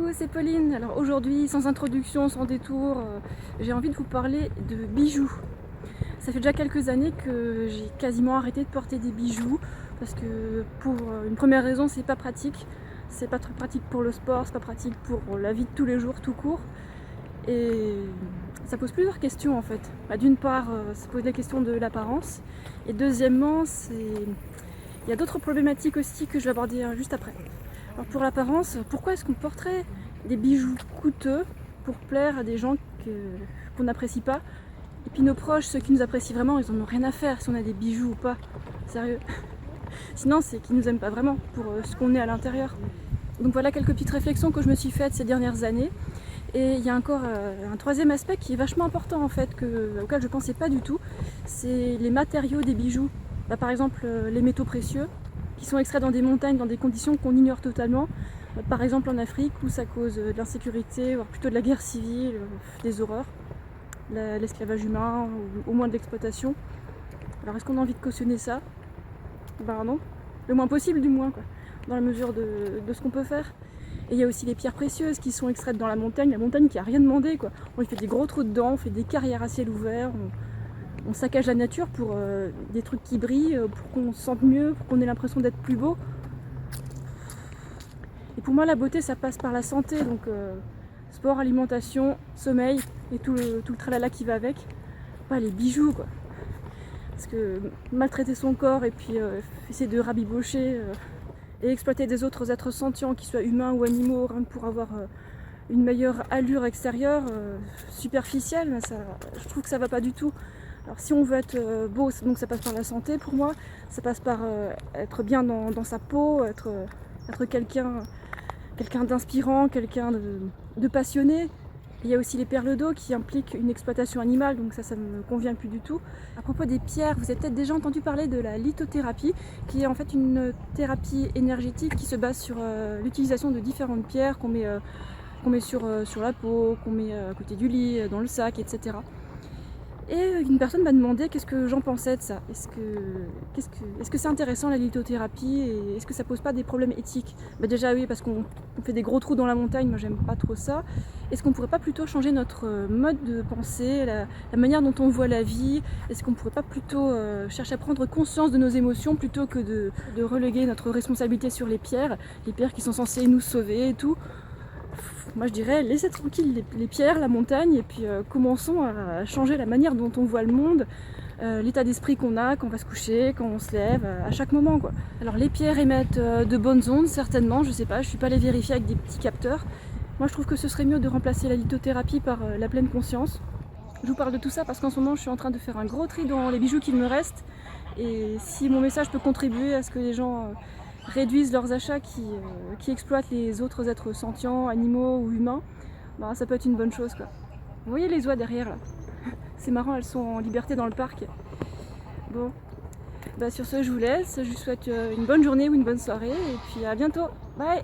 Coucou, c'est Pauline. Alors aujourd'hui, sans introduction, sans détour, j'ai envie de vous parler de bijoux. Ça fait déjà quelques années que j'ai quasiment arrêté de porter des bijoux parce que pour une première raison, c'est pas pratique. C'est pas très pratique pour le sport, c'est pas pratique pour la vie de tous les jours tout court. Et ça pose plusieurs questions en fait. D'une part, ça pose la question de l'apparence. Et deuxièmement, il y a d'autres problématiques aussi que je vais aborder juste après. Alors pour l'apparence, pourquoi est-ce qu'on porterait des bijoux coûteux pour plaire à des gens qu'on n'apprécie pas? Et puis nos proches, ceux qui nous apprécient vraiment, ils en ont rien à faire si on a des bijoux ou pas. Sérieux. Sinon, c'est qu'ils nous aiment pas vraiment pour ce qu'on est à l'intérieur. Donc voilà quelques petites réflexions que je me suis faites ces dernières années. Et il y a encore un troisième aspect qui est vachement important en fait, auquel je pensais pas du tout. C'est les matériaux des bijoux. Par exemple, les métaux précieux qui sont extraits dans des montagnes, dans des conditions qu'on ignore totalement. Par exemple en Afrique, où ça cause de l'insécurité, voire plutôt de la guerre civile, des horreurs, l'esclavage humain, ou au moins de l'exploitation. Alors est-ce qu'on a envie de cautionner ça? Ben non, le moins possible du moins, quoi, dans la mesure de ce qu'on peut faire. Et il y a aussi les pierres précieuses qui sont extraites dans la montagne qui a rien demandé, quoi. On y fait des gros trous dedans, on fait des carrières à ciel ouvert, on saccage la nature pour des trucs qui brillent, pour qu'on se sente mieux, pour qu'on ait l'impression d'être plus beau. Et pour moi, la beauté, ça passe par la santé, donc sport, alimentation, sommeil et tout le tralala qui va avec. Pas les bijoux, quoi. Parce que maltraiter son corps et puis essayer de rabibocher et exploiter des autres êtres sentients, qu'ils soient humains ou animaux, rien que pour avoir une meilleure allure extérieure, superficielle, je trouve que ça va pas du tout. Alors si on veut être beau, donc ça passe par la santé pour moi, ça passe par être bien dans sa peau, être quelqu'un d'inspirant, quelqu'un de passionné. Il y a aussi les perles d'eau qui impliquent une exploitation animale, donc ça me convient plus du tout. À propos des pierres, vous avez peut-être déjà entendu parler de la lithothérapie, qui est en fait une thérapie énergétique qui se base sur l'utilisation de différentes pierres qu'on met sur la peau, qu'on met à côté du lit, dans le sac, etc. Et une personne m'a demandé qu'est-ce que j'en pensais de ça. Est-ce que c'est intéressant la lithothérapie et est-ce que ça pose pas des problèmes éthiques? Déjà oui, parce qu'on fait des gros trous dans la montagne, moi j'aime pas trop ça. Est-ce qu'on pourrait pas plutôt changer notre mode de pensée, la manière dont on voit la vie? Est-ce qu'on pourrait pas plutôt chercher à prendre conscience de nos émotions plutôt que de reléguer notre responsabilité sur les pierres qui sont censées nous sauver et tout? Moi je dirais laissez tranquille les pierres, la montagne, et puis commençons à changer la manière dont on voit le monde, l'état d'esprit qu'on a quand on va se coucher, quand on se lève, à chaque moment, quoi. Alors les pierres émettent de bonnes ondes, certainement, je sais pas, je suis pas allée vérifier avec des petits capteurs. Moi je trouve que ce serait mieux de remplacer la lithothérapie par la pleine conscience. Je vous parle de tout ça parce qu'en ce moment je suis en train de faire un gros tri dans les bijoux qu'il me reste, et si mon message peut contribuer à ce que les gens réduisent leurs achats qui exploitent les autres êtres sentients, animaux ou humains, ça peut être une bonne chose, quoi. Vous voyez les oies derrière là? C'est marrant, elles sont en liberté dans le parc. Bon, sur ce je vous laisse, je vous souhaite une bonne journée ou une bonne soirée et puis à bientôt. Bye!